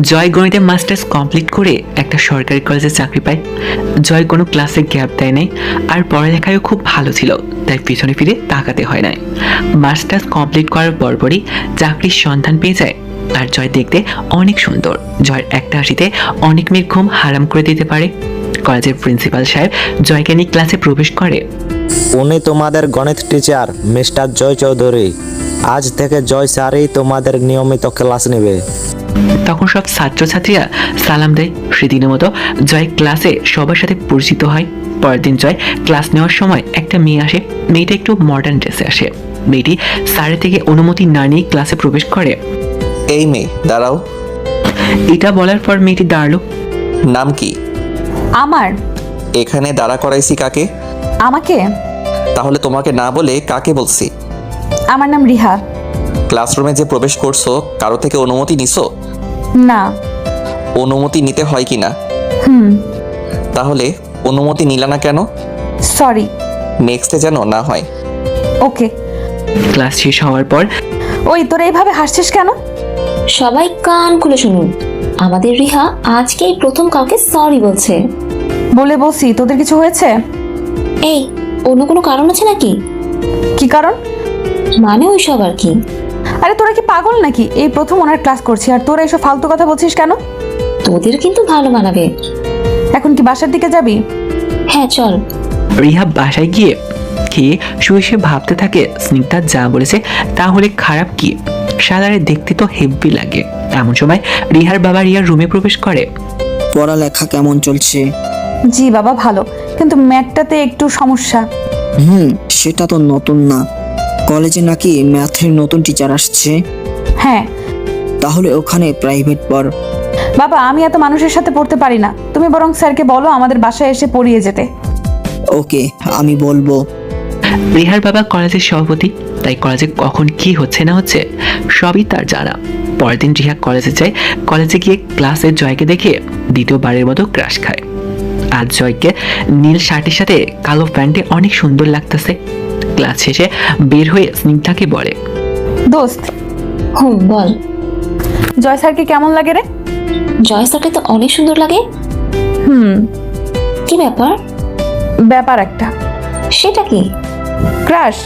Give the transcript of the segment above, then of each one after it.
জয় গণিতে masters complete করে একটা সরকারি কলেজে চাকরি পায়। জয় কোনো ক্লাসে গ্যাপ দেয় নাই, আর পড়ালেখায়ও খুব ভালো ছিল, তাই পিছনে ফিরে তাকাতে হয় নাই। মাস্টার্স কমপ্লিট করার পরপরই চাকরির সন্ধান পেয়ে যায়। আর জয় দেখতে অনেক সুন্দর। জয়ের একটা হাসিতে অনেক মেয়ের ঘুম হারাম করে দিতে পারে। কলেজের প্রিন্সিপাল সাহেব জয়কে নিয়ে ক্লাসে প্রবেশ করে। উনি তোমাদের গণিত টিচার মিস্টার জয় চৌধুরী। আজ থেকে জয় স্যারই তোমাদের নিয়মিত ক্লাস নেবে। তখন সব ছাত্রছাত্রীরা সালাম দেয়। সেদিনের মতো জয় ক্লাসে সবার সাথে পরিচিত হয়। পরের দিন জয় ক্লাস নেওয়ার সময় একটা মেয়ে আসে। মেয়েটা একটু মডার্ন ড্রেসে আসে। মেয়েটি স্যারের থেকে অনুমতি না নিয়ে ক্লাসে প্রবেশ করে। এই মেয়ে দাঁড়াও। এটা বলার পর মেয়েটি দাঁড়ালো। নাম কি? আমার এখানে দাঁড়া করাইছি কাকে? আমাকে তাহলে তোমাকে না বলে কাকে বলছি? আমার নাম রিহা। ক্লাসরুমে যে প্রবেশ করছো কারো থেকে অনুমতি নিছো? না। অনুমতি নিতে হয় কি না? হুম। তাহলে অনুমতি নিলা না কেন? সরি। নেক্সটে যেন না হয়। ওকে। ক্লাস শেষ হওয়ার পর ওই তোরা এইভাবে হাসছিস কেন? সবাই কান খুলে শুনুন, আমাদের রিহা আজকেই প্রথম কাউকে সরি বলছে। বলে বলছি তোদের কিছু হয়েছে? এই, অন্য কোনো কারণ আছে নাকি? কি কারণ? মানে ওই সব আর কি। আরে তোরা কি পাগল নাকি? এই প্রথম ওনার ক্লাস করছি আর তোরা এসব ফালতু কথা বলছিস কেন? তোদের কিন্তু ভালো মানাবে। এখন কি বাসার দিকে যাবি? হ্যাঁ চল। রিহা বাসায় গিয়ে খেয়ে শুয়ে শুয়ে ভাবতে থাকে, স্নিগ্ধা যা বলেছে তাহলে খারাপ কি? সাদারে দেখতে তো হেব্বি লাগে। এমন সময় রিহার বাবা রিহার রুমে প্রবেশ করে। পড়ালেখা কেমন চলছে? জি বাবা ভালো, কিন্তু ম্যাথটাতে একটু সমস্যা। সেটা তো নতুন না। কলেজে নাকি ম্যাথের নতুন টিচার আসছে? হ্যাঁ তাহলে ওখানে প্রাইভেট পড়। বাবা, আমি এত মানুষের সাথে পড়তে পারি না। তুমি বরং স্যারকে বলো আমাদের বাসায় এসে পড়িয়ে যেতে। ওকে, আমি বলবো। রিহার বাবা কলেজের সভাপতি, তাই কলেজে কখন কি হচ্ছে না হচ্ছে সবই তার জানা। পরের দিন রিহা কলেজে যায়। কলেজে গিয়ে ক্লাসে জয়কে দেখে দ্বিতীয়বারের মতো ক্রাশ খায়। আজ জয়কে নীল শার্টের সাথে কালো প্যান্টে অনেক সুন্দর লাগতেছে। ক্লাস শেষে বের হয়ে স্নিগ্ধাকে বলে, দোস্ত, বল। জয় স্যারকে কেমন লাগে রে? জয় স্যারকে তো অনেক সুন্দর লাগে। হুম। কি ব্যাপার? ব্যাপার একটা। সেটা কি? ক্রাশ।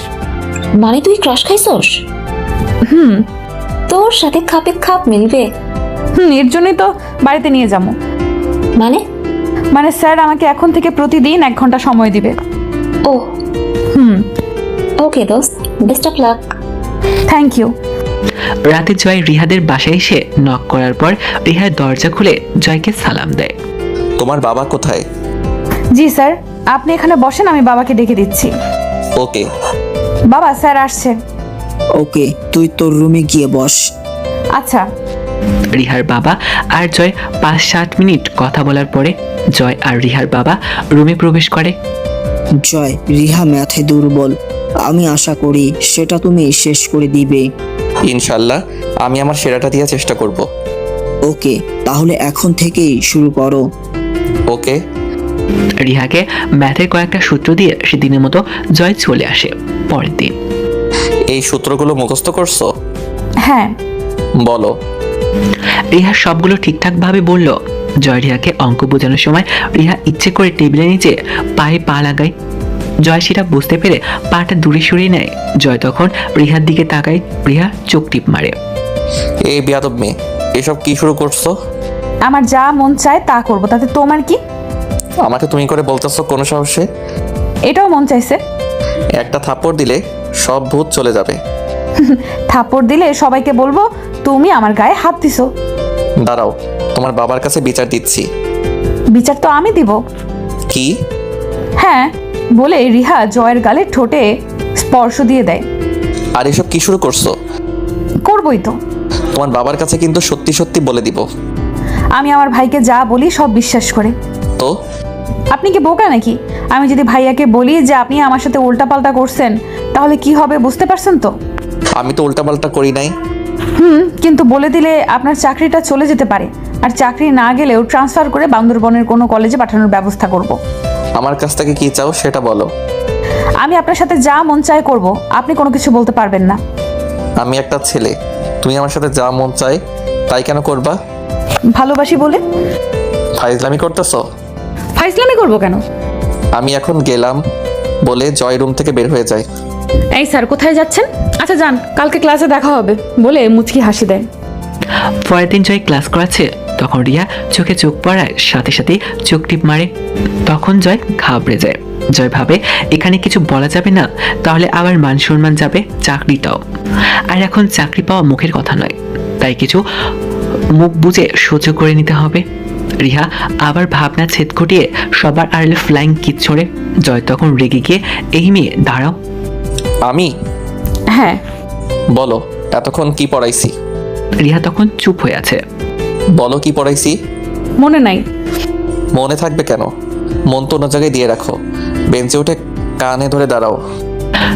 মানে তুই ক্রাশ খাইছস? হুম। তোর সাথে খাপে খাপ মিলবে। এর জন্যই তো বাড়িতে নিয়ে যাবো। মানে স্যার আমাকে এখন থেকে প্রতিদিন 1 ঘন্টা সময় দিবে। ও হুম। ওকে দোস্ত, best of luck. Thank you. রাতে জয় রিহাদের বাসায় এসে নক করার পর রিহার দরজা খুলে জয়কে সালাম দেয়। তোমার বাবা কোথায়? জি স্যার, আপনি এখানে বসেন, আমি বাবাকে ডেকে দিচ্ছি। ওকে। বাবা, স্যার আসছে। ওকে, তুই তোর রুমে গিয়ে বস। আচ্ছা। রিহার বাবা আর জয় 5-7 মিনিট কথা বলার পরে জয় আর রিহার বাবা রুমে প্রবেশ করে। জয়, রিহা ম্যাথে দুর্বল। আমি আশা করি সেটা তুমি শেষ করে দিবে। ইনশাল্লাহ আমি আমার সেরাটা দিয়ে চেষ্টা করব। ওকে, তাহলে এখন থেকেই শুরু করো। ওকে। রিহাকে ম্যাথের কয়েকটা সূত্র দিয়ে সেদিনের মতো জয় চলে আসে। পরের দিন এই সূত্রগুলো মুখস্থ করছো? হ্যাঁ। বলো। রিহা সবগুলো ঠিকঠাকভাবে বলল। জয় রিহাকে অঙ্ক বোঝানোর সময় রিহা ইচ্ছে করে টেবিলের নিচে পায়ে পা লাগায়। জয় সেটা বুঝতে পেরে পাটা দূরে সরিয়ে নেয়। জয় তখন রিহার দিকে তাকায়। রিহা চোখ টিপ মারে। এই বেয়াদব মেয়ে, এসব কি শুরু করছো? আমার যা মন চায় তা করব, তাতে তোমার কি? আমাকে তুমি করে বলতেছো কোনো সাহসে? এটাও মন চাইছে। একটা থাপ্পড় দিলে সব ভূত চলে যাবে। থাপ্পড় দিলে সবাইকে বলবো তুমি আমার গায়ে হাত দিছো। দাঁড়াও, তোমার বাবার কাছে বিচার দিচ্ছি। বিচার তো আমি দিব। কি? হ্যাঁ, বলে রিহা জয়ের গালে ঠোঁটে স্পর্শ দিয়ে দেয়। আর এসব কি শুরু করছো? করবই তো। তোমার বাবার কাছে কিন্তু সত্যি সত্যি বলে দিব। আমি আমার ভাইকে যা বলি সব বিশ্বাস করে। তো আপনি কি বোকা নাকি? আমি যদি ভাইয়াকে বলি যে আপনি আমার সাথে উল্টাপাল্টা করছেন, তাহলে কি হবে বুঝতে পারছেন তো? আমি তো উল্টাপাল্টা করি নাই। কিন্তু বলে দিলে আপনার চাকরিটা চলে যেতে পারে, আর চাকরি না গেলেও ট্রান্সফার করে বান্দরবনের কোনো কলেজে পাঠানোর ব্যবস্থা করব। আমার কাছ থেকে কি চাও সেটা বলো। আমি আপনার সাথে যা মন চায় করব, আপনি কোনো কিছু বলতে পারবেন না। আমি একটা ছেলে, তুমি আমার সাথে যা মন চায় তাই কেন করবা? ভালোবাসি বলে। ফাইজলামি করতেছ? ফাইজলামি করবো কেন? আমি এখন গেলাম বলে জয় রুম থেকে বের হয়ে যায়। এই স্যার কোথায় যাচ্ছেন? আচ্ছা যান, কালকে ক্লাসে দেখা হবে বলে মুচকি হাসি দেয়। পরের দিন জয় ক্লাস করাচ্ছে, তখন রিয়া চোখে চোখ পড়ায় সাথে সাথে চোখ টিপ মারে। তখন জয় ঘাবড়ে যায়। জয় ভাবে এখানে কিছু বলা যাবে না, তাহলে আবার মান সম্মান যাবে, চাকরিটাও। আর এখন চাকরি পাওয়া মুখের কথা নয়, তাই কিছু মুখ বুঝে সহ্য করে নিতে হবে। রিহা আবার ভাবনা ছেদ ঘটিয়ে সবার আড়ালে ফ্লাইং কিস ছড়ে। জয় তখন রেগে গিয়ে, এই মেয়ে দাঁড়াও। আমি? হ্যাঁ। বলো এতক্ষণ কি পড়াইছি? রিহা তখন চুপ হয়ে আছে। বলো কি পড়াইছি? মনে নাই। মনে থাকবে কেন? মন তো অন্য জায়গায় দিয়ে রাখো। বেঞ্চে উঠে কানে ধরে দাঁড়াও।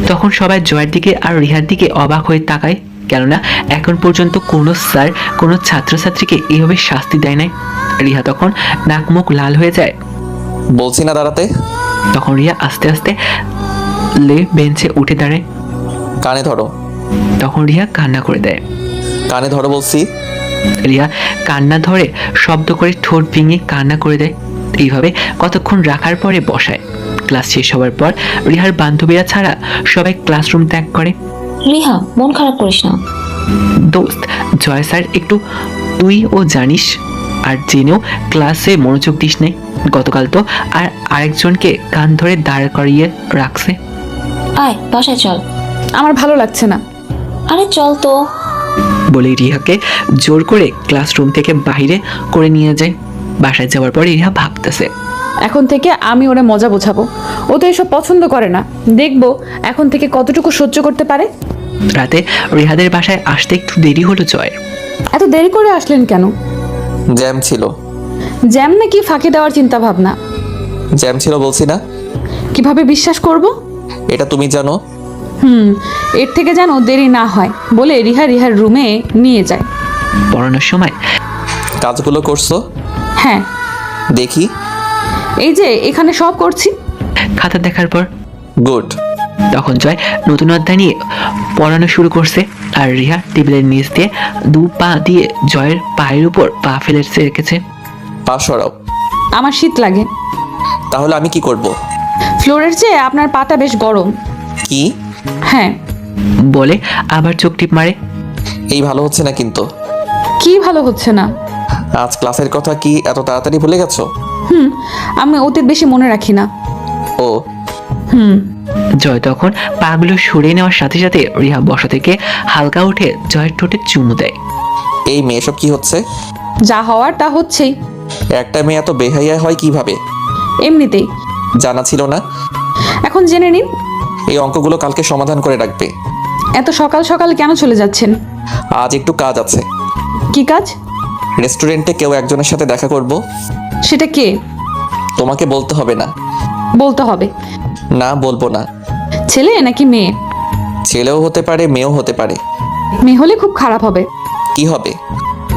তখন সবাই জয়ের দিকে আর রিহার দিকে অবাক হয়ে তাকায়, কেননা এখন পর্যন্ত কোনো স্যার কোনো ছাত্রছাত্রীকে এইভাবে শাস্তি দেয় নাই। রিহা তখন নাক মুখ লাল হয়ে যায়। বলছি না দাঁড়াতে। তখন রিয়া আস্তে আস্তে বেঞ্চে উঠে দাঁড়ায়। কানে ধরো। তখন রিয়া কান্না করে দেয়। কানে ধরো বলছি। রিয়া কান্না ধরে শব্দ করে ঠোঁট ভেঙে কান্না করে দেয়। এইভাবে কতক্ষণ রাখার পরে বসায়। ক্লাস শেষ হওয়ার পর রিহার বান্ধবীরা ছাড়া সবাই ক্লাসরুম ত্যাগ করে। রিহা মন খারাপ করিস না। দোস্ত, জয় স্যার একটু তুই ও জানিস, আর জেনেও ক্লাসে মনোযোগ দিস নেই। গতকাল তো আর আরেকজনকে কান ধরে দাঁড় করিয়ে রাখছে। আয় বাসায় চল। আমার ভালো লাগছে না। আরে চল তো। বলে রিহাকে জোর করে ক্লাসরুম থেকে বাইরে করে নিয়ে যায়। বাসায় যাওয়ার পর রিহা ভাবতেছে, এখন থেকে আমি ওরে মজা বোঝাবো। ও তো এসব পছন্দ করে না, দেখবো এখন থেকে কতটুকু সহ্য করতে পারে। রাতে রিহাদের বাসায় আসতে একটু দেরি হলো জয়ের। এত দেরি করে আসলেন কেন? জ্যাম ছিল। জ্যাম নাকি ফাঁকি দেওয়ার চিন্তা ভাবনা? জ্যাম ছিল বলছি না? কিভাবে বিশ্বাস করব? এটা তুমি জানো। এর থেকে যেন দেরি না হয় বলে রিহার রুমে নিয়ে যায়। পড়ানোর সময় কাজগুলো করছো? হ্যাঁ, দেখি। এই যে এখানে সব করছি। খাতা দেখার পর গুড। তখন জয় নতুন অধ্যায় নিয়ে পড়ানো শুরু করছে, আর রিহা টেবিলের নিচ দিয়ে দু পা দিয়ে জয়ের পায়ের উপর পা ফেলে রেখেছে। পা সরাও। আমার শীত লাগে। তাহলে আমি কি করব? ফ্লোরের চেয়ে আপনার পাটা বেশ গরম। কি? হ্যাঁ। বলে আবার চোখ টিপ মারে। এই ভালো হচ্ছে না কিন্তু। কি ভালো হচ্ছে না? আজ ক্লাসের কথা কি এত তাড়াতাড়ি ভুলে গেছো? আমি অতীত বেশি মনে রাখি না। ও। জয় তখন পাগুলো সরিয়ে নেওয়ার সাথে সাথে রিহা বসা থেকে হালকা উঠে জয়ের ঠোঁটে চুমু দেয়। এই মেয়ে সব কি হচ্ছে? যা হওয়ার তা হচ্ছেই। একটা মেয়ে এত বেহাইয়া হয় কিভাবে? এমনিতেই। জানা ছিল না। এখন জেনে নিন। এই অঙ্কগুলো কালকে সমাধান করে রাখবে। এত সকাল সকাল কেন চলে যাচ্ছেন? আজ একটু কাজ আছে। কি কাজ? রেস্টুরেন্টে কেউ একজনের সাথে দেখা করব। সেটা কে? তোমাকে বলতে হবে না। বলতে হবে। না, বলবো না। ছেলে নাকি মেয়ে? ছেলেও হতে পারে, মেয়েও হতে পারে। মেয়ে হলে খুব খারাপ হবে। কি হবে?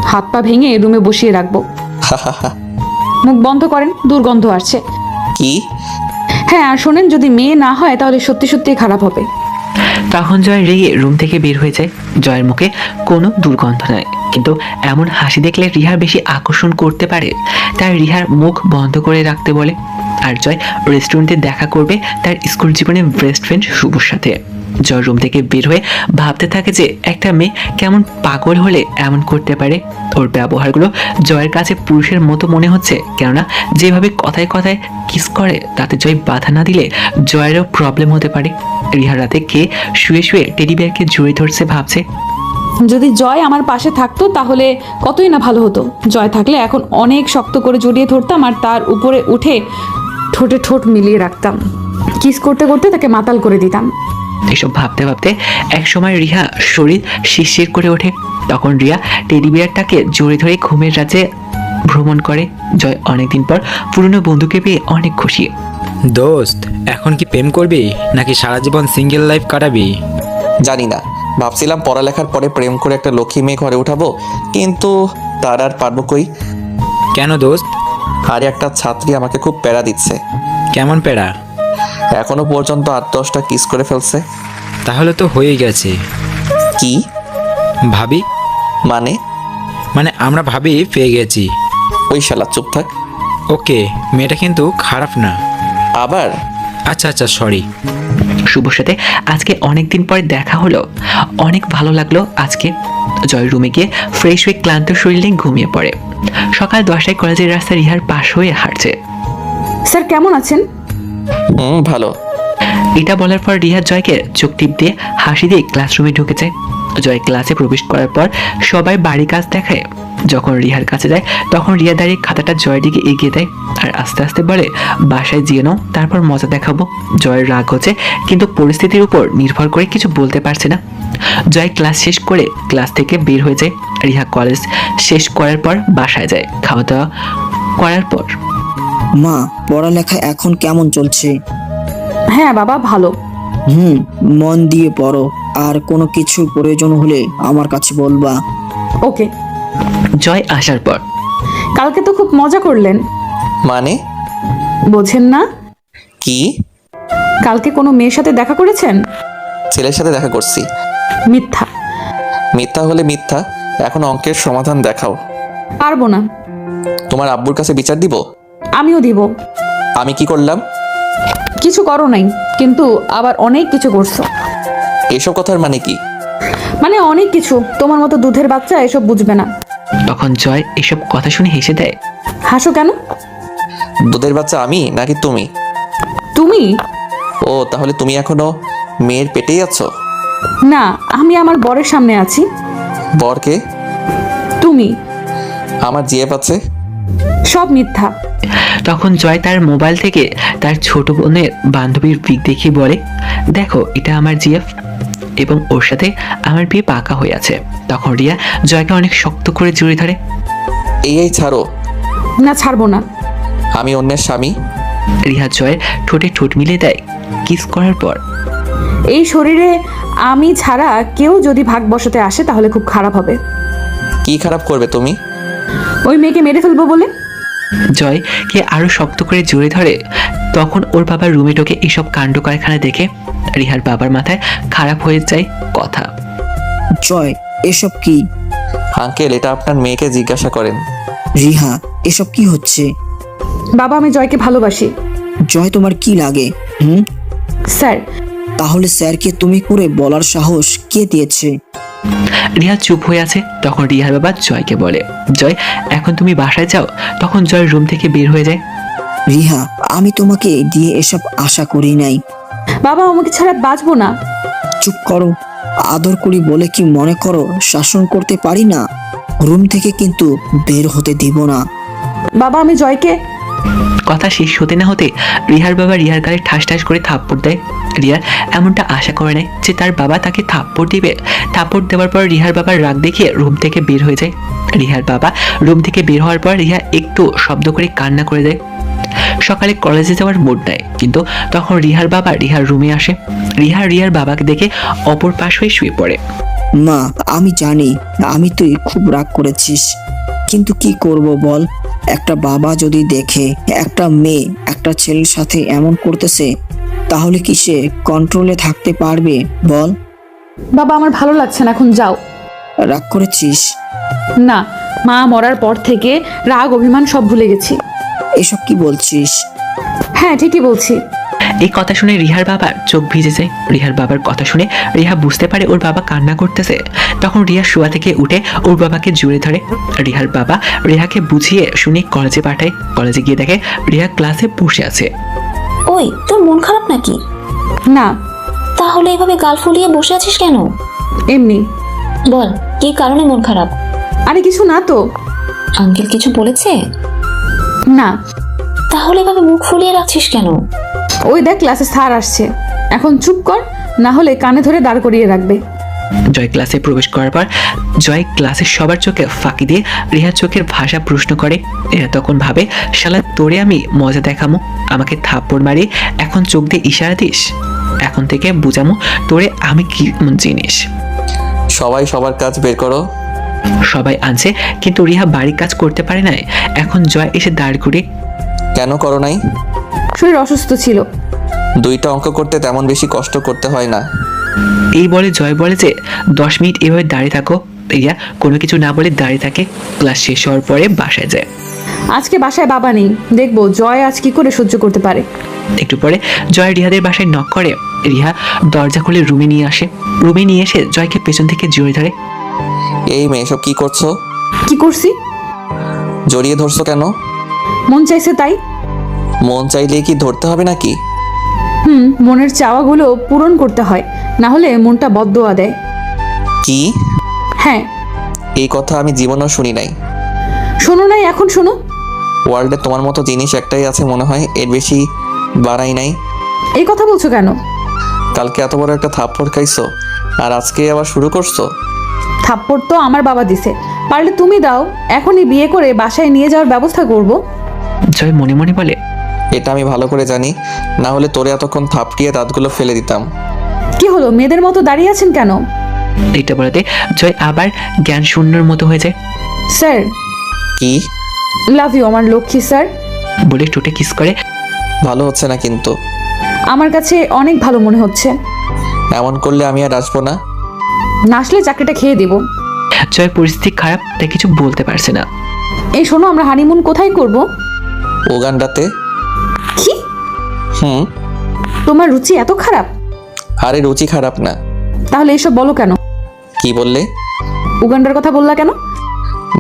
হাত পা ভেঙে রুমে বসিয়ে রাখবো। মুখ বন্ধ করেন, দুর্গন্ধ আসছে। কি? হ্যাঁ, আর শোনেন, যদি মেয়ে না হয় তাহলে সত্যি সত্যি খারাপ হবে। তখন জয় রেগে রুম থেকে বের হয়ে যায়। জয়ের মুখে কোনো দুর্গন্ধ নাই, কিন্তু এমন হাসি দেখলে রিহার বেশি আকর্ষণ করতে পারে, তাই রিহার মুখ বন্ধ করে রাখতে বলে। আর জয় রেস্টুরেন্টে দেখা করবে তার স্কুল জীবনের বেস্ট ফ্রেন্ড শুভর সাথে। জয় রুম থেকে বের হয়ে ভাবতে থাকে যে একটা মেয়ে কেমন পাগল হলে এমন করতে পারে। ওর ব্যবহারগুলো জয়ের কাছে পুরুষের মতো মনে হচ্ছে, কেননা যেভাবে কথায় কথায় কিস করে তাতে জয় বাধা না দিলে জয়েরও প্রবলেম হতে পারে। রিহা রাতে খেয়ে শুয়ে শুয়ে টেডি বিয়ারকে জড়িয়ে ধরছে, ভাবছে যদি জয় আমার পাশে থাকতো তাহলে কতই না ভালো হতো। জয় থাকলে এখন অনেক শক্ত করে জড়িয়ে ধরতাম আর তার উপরে উঠে ঠোঁটে ঠোঁট মিলিয়ে রাখতাম। কিস করতে করতে তাকে মাতাল করে দিতাম। এসব ভাবতে ভাবতে একসময় রিহা শরীর শিরশির করে ওঠে। তখন রিয়া টেডি বিয়ারটাকে জড়িয়ে ধরে ঘুমের রাজ্যে ভ্রমণ করে। জয় অনেকদিন পর পুরনো বন্ধুকে পেয়ে অনেক খুশি। দোস্ত, এখন কি প্রেম করবি নাকি সারা জীবন সিঙ্গেল লাইফ কাটাবি? জানি না, ভাবছিলাম পড়ালেখার পরে প্রেম করে একটা লক্ষ্মী মেয়ে ঘরে উঠাবো, কিন্তু তার আর পারবো কই। কেন দোস্ত? আর একটা ছাত্রী আমাকে খুব প্যারা দিচ্ছে। কেমন পেড়া? এখনো পর্যন্ত 8-10টা কিস করে ফেলছে। তাহলে তো হয়ে গেছে। কি ভাবি মানে? মানে আমরা ভাবি পেয়ে গেছি। ওই শালা চুপ থাক। ওকে, মেয়েটা কিন্তু খারাপ না। আবার আচ্ছা আচ্ছা, সরি। শুভর সাথে আজকে অনেক দিন পরে দেখা হলো, অনেক ভালো লাগলো আজকে। জয় রুমে গিয়ে ফ্রেশ হয়ে ক্লান্ত শরীর নিয়ে ঘুমিয়ে পড়ে। সকাল 10টায় কলেজের রাস্তা রিহার পাশ হয়ে হাঁটছে। স্যার কেমন আছেন? ভালো। এটা বলার পর রিহা জয়কে চোখ টিপ দিয়ে হাসি দিয়ে ক্লাসরুমে ঢুকেছে। জয় ক্লাসে প্রবেশ করার পর সবাই বাড়ি কাজ দেখায়। যখন রিহার কাছে যায় তখন রিয়া দাঁড়িয়ে খাতাটা জয়ের দিকে এগিয়ে দেয় আর আস্তে আস্তে বলে, বাসায় যেয়ে নাও, তারপর মজা দেখাবো। জয়ের রাগ হচ্ছে, কিন্তু পরিস্থিতির উপর নির্ভর করে কিছু বলতে পারছে না। জয় ক্লাস শেষ করে ক্লাস থেকে বের হয়ে যায়। রিহা কলেজ শেষ করার পর বাসায় যায়। খাওয়া দাওয়া করার পর মা, পড়ালেখা এখন কেমন চলছে? হ্যাঁ বাবা, ভালো। মন দিয়ে পড়ো, আর কোনো কিছু প্রয়োজন হলে আমার কাছে বলবা। ওকে। জয় আসার পর কালকে তো খুব মজা করলেন। মানে বোঝেন না? কি? কালকে কোনো মেয়ের সাথে দেখা করেছেন? ছেলের সাথে দেখা করছি। মিথ্যা। মিথ্যা হলে মিথ্যা। এখন অঙ্কের সমাধান দেখাও। পারবো না। তোমার আব্বুর কাছে বিচার দিব? আমিও দিব। আমি কি করলাম? কিছু করো নাই, কিন্তু আবার অনেক কিছু করছো। এসব কথার মানে কি? মানে অনেক কিছু। তোমার মতো দুধের বাচ্চা এসব বুঝবে না। তখন জয় এসব কথা শুনে হেসে দেয়। হাসো কেন? দুধের বাচ্চা আমি নাকি তুমি? তুমি? ও, তাহলে তুমি এখনো মেয়ের পেটেই আছো? না, আমি আমার বরের সামনে আছি। বরকে? তুমি। আমার জিএফ আছে। সব মিথ্যা। তখন জয় তার মোবাইল থেকে তার ছোট বোনের বান্ধবীর পিক দেখিয়ে বলে, দেখো এটা আমার জিএফ এবং ওর সাথে আমার বিয়ে পাকা হয়ে আছে। তখন রিয়া জয়কে অনেক শক্ত করে জড়িয়ে ধরে। এই ছাড়ো। না, ছাড়বো না। আমি অন্যের স্বামী। রিয়া জয়ের ঠোঁটে ঠোঁট মিলিয়ে দেয়। কিস করার পর এই শরীরে আমি ছাড়া কেউ যদি ভাগ বসাতে আসে তাহলে খুব খারাপ হবে। কি খারাপ করবে তুমি? ওই মেয়েকে মেরে ফেলবো বলে। জয়কে আরো শক্ত করে জড়িয়ে ধরে। তখন ওর বাবা রুমে ঢোকে। এইসব কাণ্ড কারখানা দেখে রিহার বাবার মাথায় খারাপ হয়ে যায় কথা। জয়, এসব কি? আঙ্কেল, এটা আপনার মেয়েকে জিজ্ঞাসা করেন। রিহা, এসব কি হচ্ছে? বাবা, আমি জয়কে ভালোবাসি। জয় তোমার কি লাগে? স্যার। তাহলে স্যারকে তুমি করে বলার সাহস কে দিয়েছে? রিয়া চুপ হয়ে আছে। তখন রিহার বাবা জয়কে বলে, জয় এখন তুমি বাসায় যাও। তখন জয় রুম থেকে বের হয়ে যায়। রিহা, আমি তোমাকে দিয়ে এসব আশা করি নাই। বাবা, আমাকে ছাড়া বাঁচবো না। চুপ করো। আদর করি বলে কি মনে করো শাসন করতে পারি না? রুম থেকে কিন্তু বের হতে দিব না। বাবা, আমি জয়কে। কথা শেষ হতে না হতে রিহার বাবা রিহার গালে ঠাস ঠাস করে থাপ্পড় দেয়। রিয়া এমনটা আশা করে নাই যে তার বাবা তাকে থাপ্পড় দিবে। থাপ্পড় দেওয়ার পর রিহার বাবার রাগ দেখিয়ে রুম থেকে বের হয়ে যায়। রিহার বাবা রুম থেকে বের হওয়ার পর রিহা একটু শব্দ করে কান্না করে দেয়। সকালে কলেজে যাওয়ার মুড নেয়, কিন্তু তখন রিহার বাবা রিহার রুমে আসে। রিহার বাবাকে দেখে অপর পাশ হয়ে শুয়ে পড়ে। মা, আমি জানি তুই খুব রাগ করেছিস, কিন্তু কি করব বল? একটা বাবা যদি দেখে একটা মেয়ে একটা ছেলের সাথে এমন করতেছে, তাহলে কি সে কন্ট্রোলে থাকতে পারবে বল? বাবা, আমার ভালো লাগছে না, এখন যাও। রাগ করেছিস? না, মা মরার পর থেকে রাগ অভিমান সব ভুলে গেছি। এসব কি বলছিস? হ্যাঁ, ঠিকই বলছি। এই কথা শুনে রিহার বাবার চোখ ভিজে যায়। রিহার বাবার কথা শুনে রিহা বুঝতে পারে ওর বাবা কান্না করতেছে। তখন রিয়া শোয়া থেকে উঠে ওর বাবাকে জড়িয়ে ধরে। রিহার বাবা রিহাকে বুঝিয়ে শুনে কলেজে পাঠায়। কলেজে গিয়ে দেখে রিহা ক্লাসে বসে আছে। ওই, তোর মন খারাপ নাকি? না। তাহলে এভাবে গাল ফুলিয়ে বসে আছিস কেন? এমনি। বল, কি কারণে মন খারাপ? আরে কিছু না তো। আঙ্কেল কিছু বলেছে? না। তাহলে এভাবে মুখ ফুলিয়ে রাখছিস কেন? ওই দেখ, ক্লাসে স্যার আসছে। এখন চুপ কর, না হলে কানে ধরে দাঁড় করিয়ে রাখবে। জয় ক্লাসে প্রবেশ করার পর জয় ক্লাসের সবার চোখে ফাঁকি দিয়ে রিহার চোখের ভাষা প্রশ্ন করে। এরা তখন ভাবে, শালা তোরে আমি মজা দেখামো, আমাকে থাপ্পড় মারি, এখন চোখ দিয়ে ইশারা দিস, এখন থেকে বুঝামো তোরে আমি কি জিনিস। সবাই সবার কাজ বের করো। সবাই আনছে, কিন্তু রিহা বাড়ির কাজ করতে পারে নাই। এখন জয় এসে দাঁড় করে। কেন করো নাই? শরীর অসুস্থ ছিল। দুইটা অঙ্ক করতে তেমন বেশি কষ্ট করতে হয় না। এই বলে জয় বলে যে 10 মিনিট এভাবে দাঁড়িয়ে থাকো, রিয়া কোনো কিছু না বলে দাঁড়িয়ে থাকে। ক্লাস শেষ হওয়ার পরে বাসায় যায়। আজকে বাসায় বাবা নেই, দেখবো জয় আজ কি করে সহ্য করতে পারে। একটু পরে জয় রিহাদের বাসায় নক করে। রিহা দরজা খুলে রুমে নিয়ে আসে। রুমে নিয়ে এসে জয়কে পেছন থেকে জড়িয়ে ধরে। এই মেয়ে এসব কি করছো? কি করছি? জড়িয়ে ধরছো কেন? মন চাইছে তাই। মন চাইলে কি ধরতে হবে নাকি? মনের চাওয়াগুলো পূরণ করতে হয়, না হলে মনটা বদদোয়া দেয়। কি? হ্যাঁ। এই কথা আমি জীবনেও শুনি নাই। শোনো নাই, এখন শোনো। ওয়ার্ল্ডে তোমার মতো জিনিস একটাই আছে মনে হয়, এর বেশি বাড়াই নাই। এই কথা বলছো কেন? কালকে এত বড় একটা থাপ্পড় খাইছো, আর আজকে আবার শুরু করছো? থাপ্পড় তো আমার বাবা দিছে, পারলে তুমি দাও। এখনই বিয়ে করে বাসায় নিয়ে যাওয়ার ব্যবস্থা করব। জয় মনে মনে বলে, এটা আমি ভালো করে জানি, না হলে তোরে এতক্ষণ থাপড়িয়ে দাঁতগুলো ফেলে দিতাম। কি হলো, মেয়েদের মতো দাঁড়িয়ে আছেন কেন? এটা বলতে জয় আবার জ্ঞান শূন্যর মতো হয়ে যায়। স্যার, কি? লাভ ইউ আমার লক্ষ্মী স্যার। বলে ঠোঁটে কিস করে। ভালো হচ্ছে না কিন্তু। আমার কাছে অনেক ভালো মনে হচ্ছে। এমন করলে আমি আর আসবো না। নাচলে চাকরিটা খেয়ে দেব। জয় পরিস্থিতি খারাপ, তাই কিছু বলতে পারছে না। এই শোনো, আমরা হানিমুন কোথায় করব? উগান্ডাতে। কি? হুম। তোমার রুচি এত খারাপ? আরে রুচি খারাপ না। তাহলে এসব বলো কেন? কি বললে? উগান্ডার কথা বললা কেন?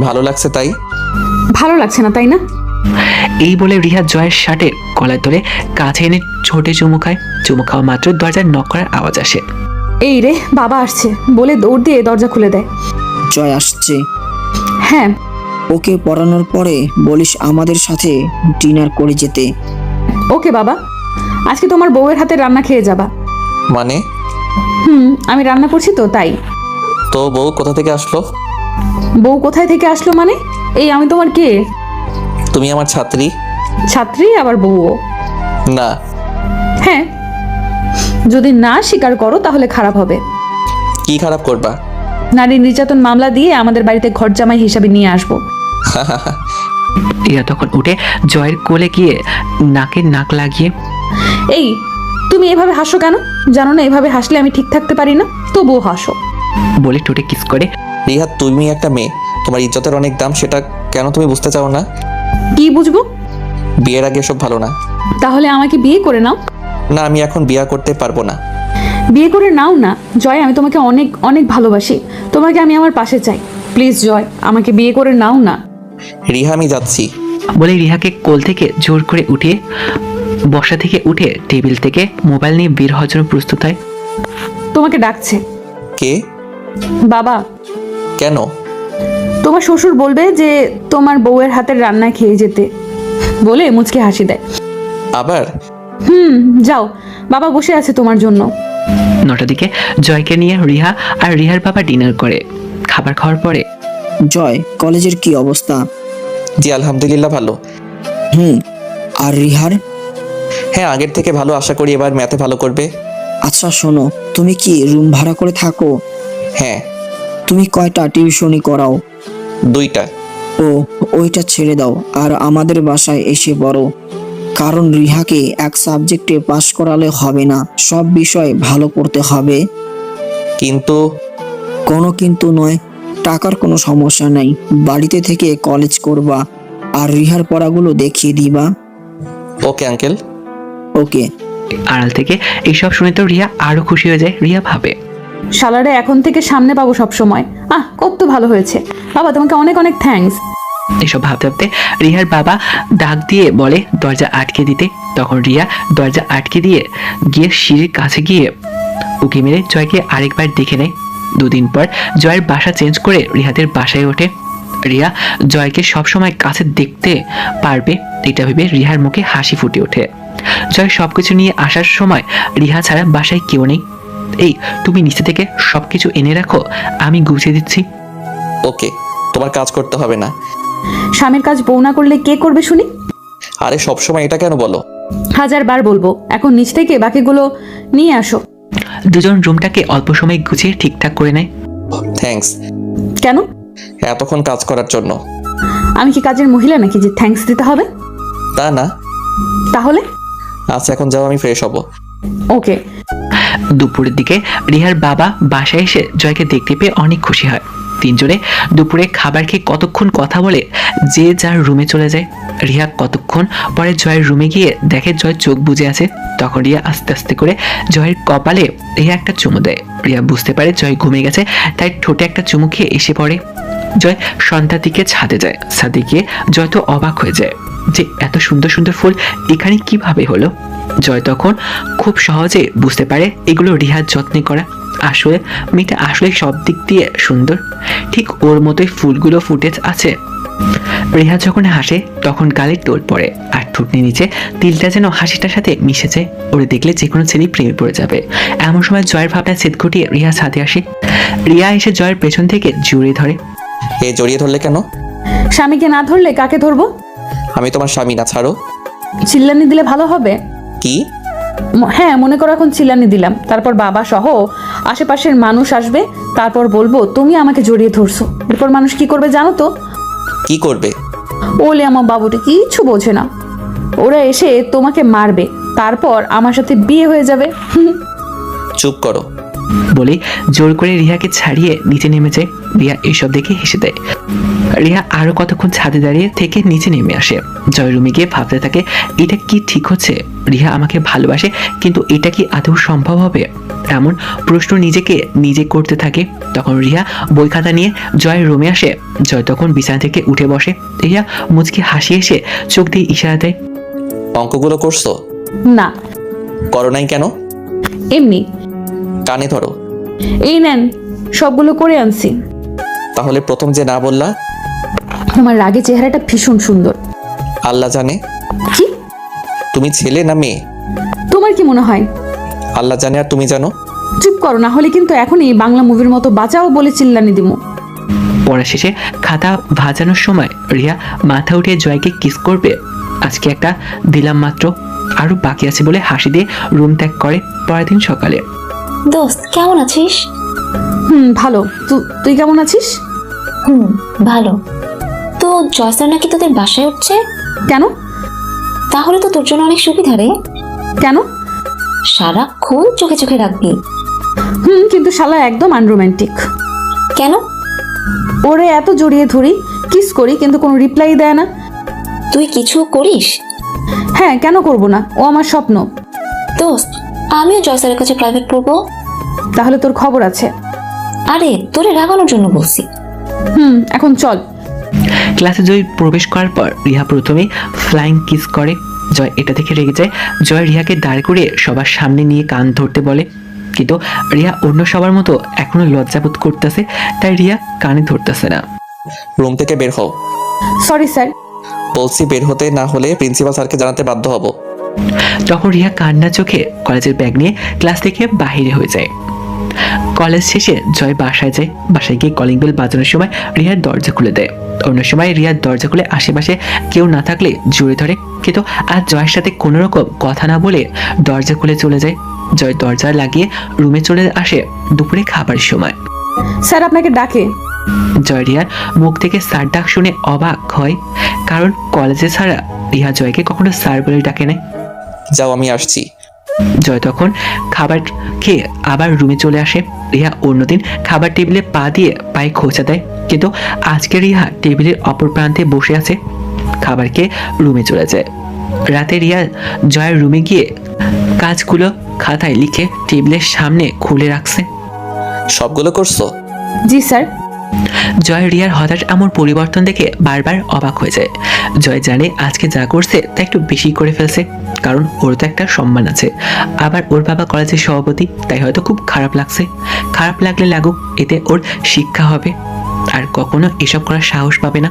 ভালো লাগছে তাই। ভালো লাগছে না তাই না? এই বলে রিহা জয়ের শার্টে কলার ধরে কাছে এনে ছোটে চুমু খায়। চুমু খাওয়া মাত্র দরজায় নক করার আওয়াজ আসে। এই রে, বাবা আসছে বলে দৌড় দিয়ে দরজা খুলে দেয়। জয় আসছে। হ্যাঁ। ওকে পড়ানোর পরে বলিস আমাদের সাথে ডিনার করে যেতে। ওকে বাবা, আজকে তোমার বউয়ের হাতে রান্না খেয়ে যাবা। মানে? আমি রান্না করছি তো তাই। তো বউ কোথা থেকে আসলো? বউ কোথায় থেকে আসলো মানে? এই আমি তোমার কে? তুমি আমার ছাত্রী। ছাত্রী আবার বউও? না। হ্যাঁ, যদি না স্বীকার করো তাহলে খারাপ হবে। কি খারাপ করবা? নারী নির্যাতন মামলা দিয়ে আমাদের বাড়িতে ঘর জামাই হিসাবে নিয়ে আসবো। রিয়া তখন উঠে জয়ের কোলে গিয়ে নাকে নাক লাগিয়ে, এই তুমি এভাবে হাসো কেন? জানো না এভাবে হাসলে আমি ঠিক থাকতে পারি না, তবুও হাসো। বলে ঠোঁটে কিস করে। রিহা, তুমি একটা মেয়ে, তোমার ইজ্জতের অনেক দাম, সেটা কেন তুমি বুঝতে চাও না? কি বুঝবো? বিয়ের আগে সব ভালো না। তাহলে আমাকে বিয়ে করে নাও। না, আমি এখন বিয়ে করতে পারবো না। বিয়ে করে নাও না জয়, আমি তোমাকে অনেক অনেক ভালোবাসি। তোমাকে আমি আমার পাশে চাই। প্লিজ জয়, আমাকে বিয়ে করে নাও না। রিহা, আমি যাচ্ছি। বলে রিহাকে কোল থেকে জোর করে উঠিয়ে বসা থেকে উঠে টেবিল থেকে মোবাইল নিয়ে বের হওয়ার জন্য প্রস্তুত হয়। তোমাকে ডাকছে। কে? বাবা। কেন? তোমার শ্বশুর বলবে যে তোমার বউয়ের হাতের রান্না খেয়ে যেতে, বলে মুচকে হাসি দেয়। আবার? যাও, বাবা বসে আছে তোমার জন্য। 9টার দিকে জয়কে নিয়ে রিহা আর রিহার বাবা ডিনার করে। খাবার খাওয়ার পরে, জয়, কলেজের কি অবস্থা? জি আলহামদুলিল্লাহ ভালো। আর রিহার? হ্যাঁ, আগের থেকে ভালো, আশা করি এবার ম্যাথে ভালো করবে। আচ্ছা শোনো, তুমি কি রুম ভাড়া করে থাকো? হ্যাঁ। তুমি কয়টা টিউশনি করাও? 2টা। ও, ওইটা ছেড়ে দাও আর আমাদের বাসায় এসে পড়ো। কারণ রিহাকে এক সাবজেক্টে পাশ করালে হবে না, সব বিষয় ভালো করতে হবে। কিন্তু? কোনো কিন্তু নয়, টাকার কোনো সমস্যা নাই, বাড়িতে থেকে কলেজ করবা আর রিহার পড়াগুলো দেখিয়ে দিবা। Okay uncle. ওকে। আড়াল থেকে এইসব শুনে তো রিয়া আরো খুশি হয়ে যায়। রিয়া ভাবে, শালারে এখন থেকে সামনে পাবো সব সময়। কত ভালো হয়েছে বাবা, তোমাকে অনেক অনেক থ্যাঙ্কস। এসব ভাবতে ভাবতে রিহার বাবা ডাক দিয়ে বলে দরজা আটকে দিতে। তখন রিয়া দরজা আটকে দিয়ে গিয়ে সিঁড়ির কাছে গিয়ে উকি মেরে জয়কে আরেকবার দেখে নেয়। 2 দিন পর জয়ের বাসা চেঞ্জ করে রিহাদের বাসায় ওঠে। রিয়া জয়কে সবসময় কাছে দেখতে পারবে এটা ভেবে রিহার মুখে হাসি ফুটে ওঠে। জয় সবকিছু নিয়ে আসার সময় রিহা ছাড়া বাসায় কেউ নেই। এই তুমি নিচে থেকে সবকিছু এনে রাখো, আমি গুছিয়ে দিচ্ছি। ওকে, তোমার কাজ করতে হবে না। স্বামীর কাজ বউ না করলে কে করবে শুনি? আরে সবসময় এটা কেন বলো? 1000 বার বলবো, এখন নিচ থেকে বাকিগুলো নিয়ে আসো। দুজন রুমটাকে অল্প সময় গুছিয়ে ঠিকঠাক করে নেয়। থ্যাঙ্কস। কেন? এতক্ষণ কাজ করার জন্য। আমি কি কাজের মহিলা নাকি যে থ্যাঙ্কস দিতে হবে? তা না। তাহলে? আচ্ছা, এখন যাও, আমি ফ্রেশ হব। ওকে। দুপুরের দিকে রিহার বাবা বাসায় এসে জয়কে দেখতে পেয়ে অনেক খুশি হয়। তিনজনে দুপুরে খাবার খেয়ে কতক্ষণ কথা বলে যে যার রুমে চলে যায়। রিয়া কতক্ষণ পরে জয়ের রুমে গিয়ে দেখে জয় চোখ বুজে আছে। তখন রিয়া আস্তে আস্তে করে জয়ের কপালে রিয়া একটা চুমু দেয়। রিয়া বুঝতে পারে জয় ঘুমিয়ে গেছে, তাই ঠোঁটে একটা চুমু খেয়ে এসে পড়ে। জয় সন্ধ্যার দিকে ছাদে যায়। ছাদে গিয়ে জয় তো অবাক হয়ে যায় যে এত সুন্দর সুন্দর ফুল এখানে কিভাবে হলো। জয় তখন খুব সহজে বুঝতে পারে এগুলো রিহার যত্নে করা। আসলে মেয়েটা আসলে সব দিক দিয়ে সুন্দর, ঠিক ওর মতোই ফুলগুলো ফুটে আছে। রিহা যখন হাসে তখন গালে টোল পড়ে আর ঠুটনি নিচে তিলটা যেন হাসিটার সাথে মিশে যায়। ওরে দেখলে যে কোনো ছেলে প্রেমে পড়ে যাবে। এমন সময় জয়ের ভাবনা ছেদ ঘটিয়ে রিহা ছাদে আসে। রিয়া এসে জয়ের পেছন থেকে জড়িয়ে ধরে। এ জড়িয়ে ধরলে কেন? স্বামীকে না ধরলে কাকে ধরবো? আমি তোমার স্বামী না, ছাড়ো। চিল্লানি দিলে ভালো হবে? কি? হ্যাঁ, মনে করো এখন চিল্লানি দিলাম, তারপর বাবা সহ আশেপাশের মানুষ আসবে, তারপর বলবো তুমি আমাকে জড়িয়ে ধরছো। এরপর মানুষ কি করবে জানো তো? কি করবে? ওলে আমার বাবুটা কিচ্ছু বোঝে না, ওরা এসে তোমাকে মারবে, তারপর আমার সাথে বিয়ে হয়ে যাবে। চুপ করো। বলে জোর করে রিহাকে ছাড়িয়ে নিচে নেমে যায়। রিয়া এইসব দেখে হেসে দেয়। রিয়া আরো কতক্ষণ ছাদে দাঁড়িয়ে থেকে নিচে নেমে আসে। জয় রুমে গিয়ে ভাবতে থাকে এটা কি ঠিক হচ্ছে? রিহা আমাকে ভালোবাসে, কিন্তু এটা কি আদৌ সম্ভব হবে? এমন প্রশ্ন নিজেকে নিজে করতে থাকে। তখন রিয়া বই খাতা নিয়ে জয়ের রুমে আসে। জয় তখন বিছানা থেকে উঠে বসে। রিয়া মুচকি হাসি এসে চোখ দিয়ে ইশারা দেয়। অঙ্কগুলো করছো? না। করো নাই কেন? এমনি। কানে ধরো। এই নেন, সবগুলো করে আনছি। তাহলে প্রথম যে না বললা? তোমার রাগে চেহারাটা ভীষণ সুন্দর। আল্লাহ জানে। কি? তুমি ছেলে না মেয়ে? তোমার কি মনে হয়? আল্লাহ জানে আর তুমি জানো। চুপ করো, না হলে কিন্তু এখনই বাংলা মুভির মতো বাঁচাও বলে চিল্লানি দিমু। পড়া শেষে খাতা ভাজানোর সময় রিয়া মাথা উঠিয়ে জয়কে কিস করবে। আজকে একটা দিলাম মাত্র, আরো বাকি আছে বলে হাসি দিয়ে রুম ত্যাগ করে। পরের দিন সকালে। দোস্ত কেমন আছিস? ভালো। তুই কেমন আছিস? ভালো। তো জয়সার নাকি তোদের বাসায় উঠছে? কেন? তাহলে তো তোর জন্য অনেক সুবিধা রে। কেন? সারাক্ষণ চোখে চোখে রাখবি। কিন্তু শালা একদম আনরোম্যান্টিক। কেন? ওরে এত জড়িয়ে ধরি, কিস করি, কিন্তু কোনো রিপ্লাই দেয় না। তুই কিছু করিস? হ্যাঁ, কেন করব না? ও আমার স্বপ্ন। দোস্ত আমিও জয়সারের কাছে প্রাইভেট পড়বো। তাহলে তোর খবর আছে। আরে তোরে রাগানোর জন্য বলছি। এখন চল। ক্লাসে জয় প্রবেশ করার পর রিহা প্রথমে ফ্লাইং কিস করে। জয় এটা দেখে রেগে যায়। জয় রিহাকে দাঁড় করিয়ে সবার সামনে নিয়ে কান ধরতে বলে, কিন্তু রিয়া অন্য সবার মতো এখনো লজ্জাবোধ করতেছে, তাই রিয়া কানে ধরতেছে না। রুম থেকে বের হও। Sorry sir. বলছি বের হতে, না হলে প্রিন্সিপাল স্যারকে জানাতে বাধ্য হব। তখন রিয়া কান্না চোখে কলেজের ব্যাগ নিয়ে ক্লাস থেকে বাহিরে হয়ে যায়। কলেজ শেষে জয় বাসায় যায়। বাসায় গিয়ে কলিং বেল বাজানোর সময় রিয়ার দরজা খুলে দেয়। অন্য সময় রিয়ার দরজা খুলে আশেপাশে কেউ না থাকলে জোরে ধরে, কিন্তু আজ জয়ের সাথে কোনো রকম কথা না বলে দরজা খুলে চলে যায়। জয় দরজা লাগিয়ে রুমে চলে আসে দুপুরে খাবারের সময়। স্যার আপনাকে ডাকে। জয় রিয়ার মুখ থেকে স্যার ডাক শুনে অবাক হয়, কারণ কলেজে ছাড়া রিয়া জয়কে কখনো স্যার বলে ডাকে নাই। যাও, আমি আসছি। জয় তখন খাবার খেয়ে আবার রুমে চলে আসে। রিয়া অন্যদিন খাবার টেবিলে পা দিয়ে পায়ে খোঁচা দেয়, কিন্তু আজকে রিয়া টেবিলের অপর প্রান্তে বসে আছে। খাবার খেয়ে রুমে চলে যায়। রাতে রিয়া জয়ের রুমে গিয়ে কাজগুলো খাতায় লিখে টেবিলের সামনে খুলে রাখছে। সবগুলো করছো? জি স্যার। জয় রিয়ার হঠাৎ এমন পরিবর্তন দেখে বারবার অবাক হয়ে যায়। জয় জানে আজকে যা করছে তা একটু বেশি করে ফেলছে, কারণ ওর তো একটা সম্মান আছে, আবার ওর বাবা কলেজের সভাপতি, তাই হয়তো খুব খারাপ লাগছে। খারাপ লাগলে লাগুক, এতে ওর শিক্ষা হবে, আর কখনো এসব করার সাহস পাবে না।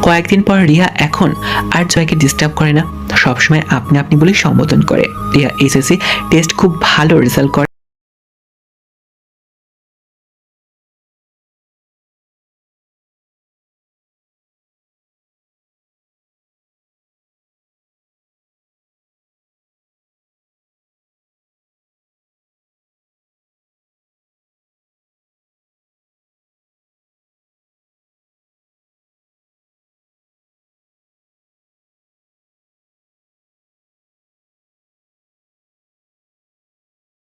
কয়েকদিন পর রিয়া এখন আর জয়কে ডিস্টার্ব করে না, সবসময় আপনি আপনি বলে সম্বোধন করে। রিয়া এসএসসি টেস্ট খুব ভালো রেজাল্ট করে।